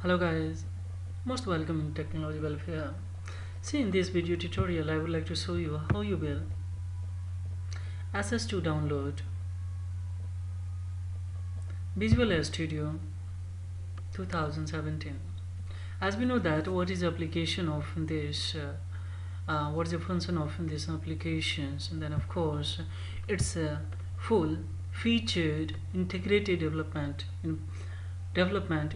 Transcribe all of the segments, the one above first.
Hello guys, most welcome in Technology Welfare. See, in this video tutorial I would like to show you how you will access to download Visual Studio 2017. As we know that what is the application of this what is the function of these applications, and then of course it's a full featured integrated development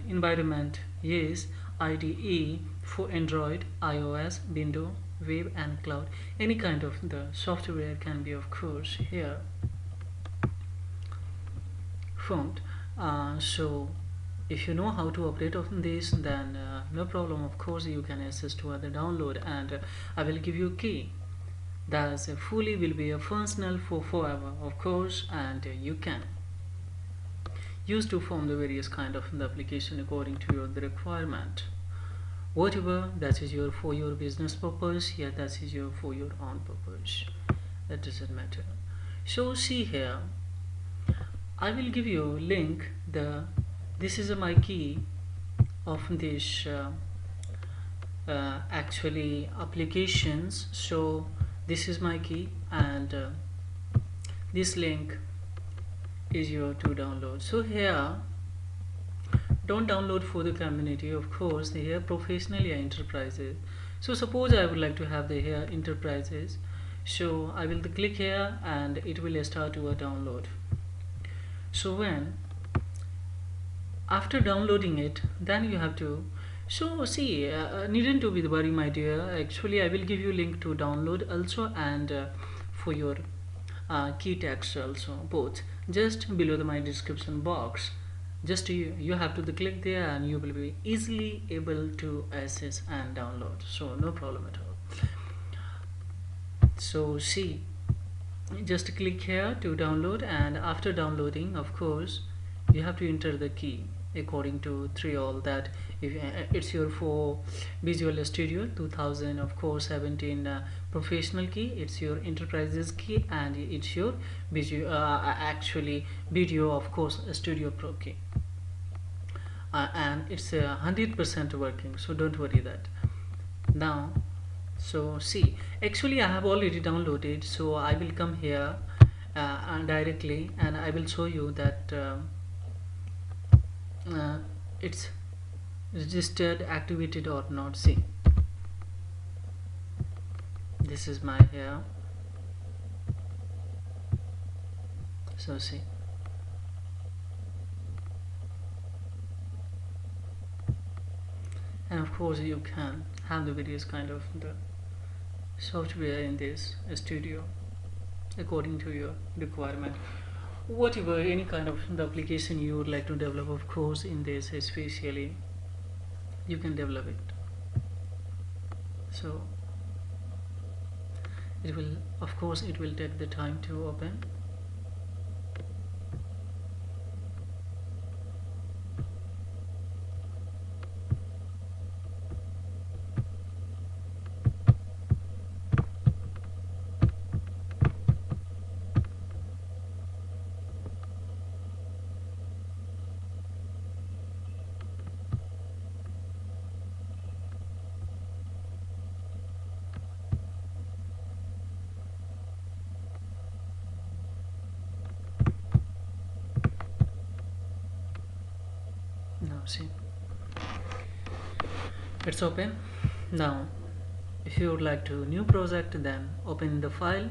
environment. Yes, IDE for Android, iOS, Windows, web and cloud. Any kind of the software can be of course here found. So if you know how to operate on this, then no problem, of course you can access to other download, and I will give you key that's fully will be a functional for forever of course, and you can use to form the various kind of the application according to your the requirement. Whatever that is your for your business purpose, yeah, that is your for your own purpose, that doesn't matter. So see here, I will give you link the this is my key of this actually applications. So this is my key, and this link is your to download. So here don't download for the community, of course the here professionally enterprises. So suppose I would like to have the here enterprises, so I will click here and it will start to a download. So when after downloading it, then you have to, so see, needn't to be worry my dear, actually I will give you link to download also, and for your key text also, both just below my description box. Just you have to click there and you will be easily able to access and download, so no problem at all. So see, just click here to download, and after downloading of course you have to enter the key according to three all that. If it's your for Visual Studio 2000 of course 17 professional key, it's your enterprises key, and it's your visual actually video of course Studio Pro key, and it's 100% working, so don't worry that. Now so see, actually I have already downloaded, so I will come here and directly, and I will show you that it's registered, activated or not. See, this is my here. So see, and of course you can have the various kind of the software in this studio according to your requirement. Whatever any kind of the application you would like to develop, of course in this especially you can develop it. So it will, of course it will take the time to open. Now see, it's open. Now if you would like to new project, then open the file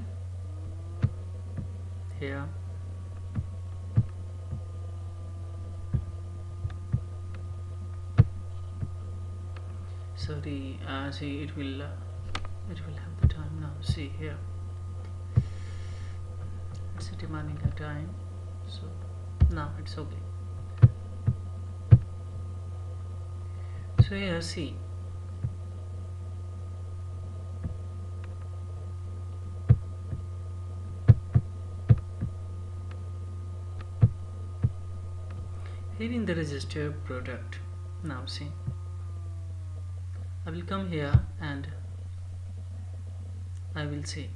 here. So the see, it will have the time. Now see here, it's demanding a time, so now it's okay. So here see, here in the register product. Now see, I will come here and I will see.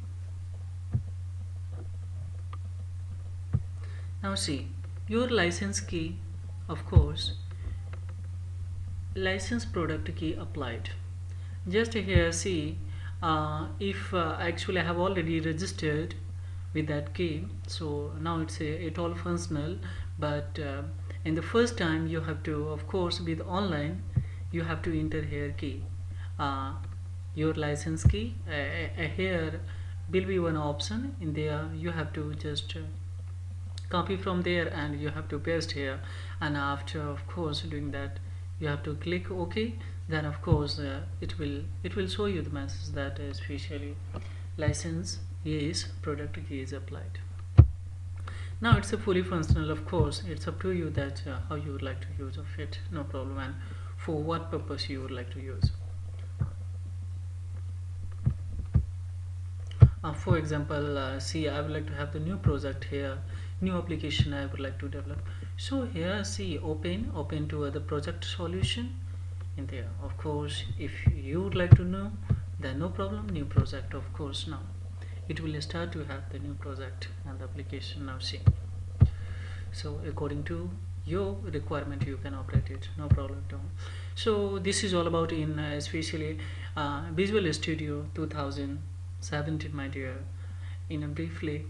Now see, your license key, of course license product key applied. Just here see, if actually I have already registered with that key, so now it all functional. But in the first time you have to, of course, with online you have to enter here key, uh, your license key. Here will be one option in there. You have to just copy from there and you have to paste here, and after of course doing that you have to click OK. Then of course it will show you the message that especially license is product key is applied. Now it's a fully functional. Of course it's up to you that how you would like to use of it, no problem, and for what purpose you would like to use. For example, see, I would like to have the new project here, new application I would like to develop. So here see, open to the project solution in there. Of course if you would like to know, then no problem, new project. Of course now it will start to have the new project and the application. Now see, so according to your requirement you can operate it, no problem at all. So this is all about in especially Visual Studio 2017, my dear. In a briefly,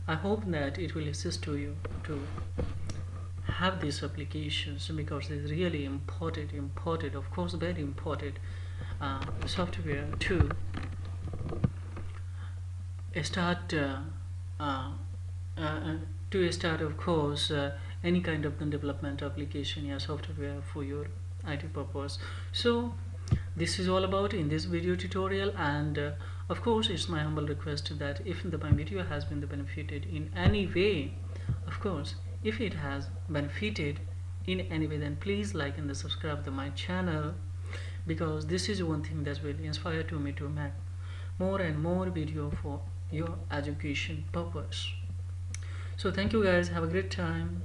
I hope that it will assist to you to have these applications, because it's really important, of course very important software to start of course any kind of the development application, yeah, software for your IT purpose. So this is all about in this video tutorial, and of course it's my humble request that if my video has been benefited in any way, of course if it has benefited in any way, then please like and subscribe to my channel, because this is one thing that will inspire to me to make more and more video for your education purpose. So thank you guys, have a great time.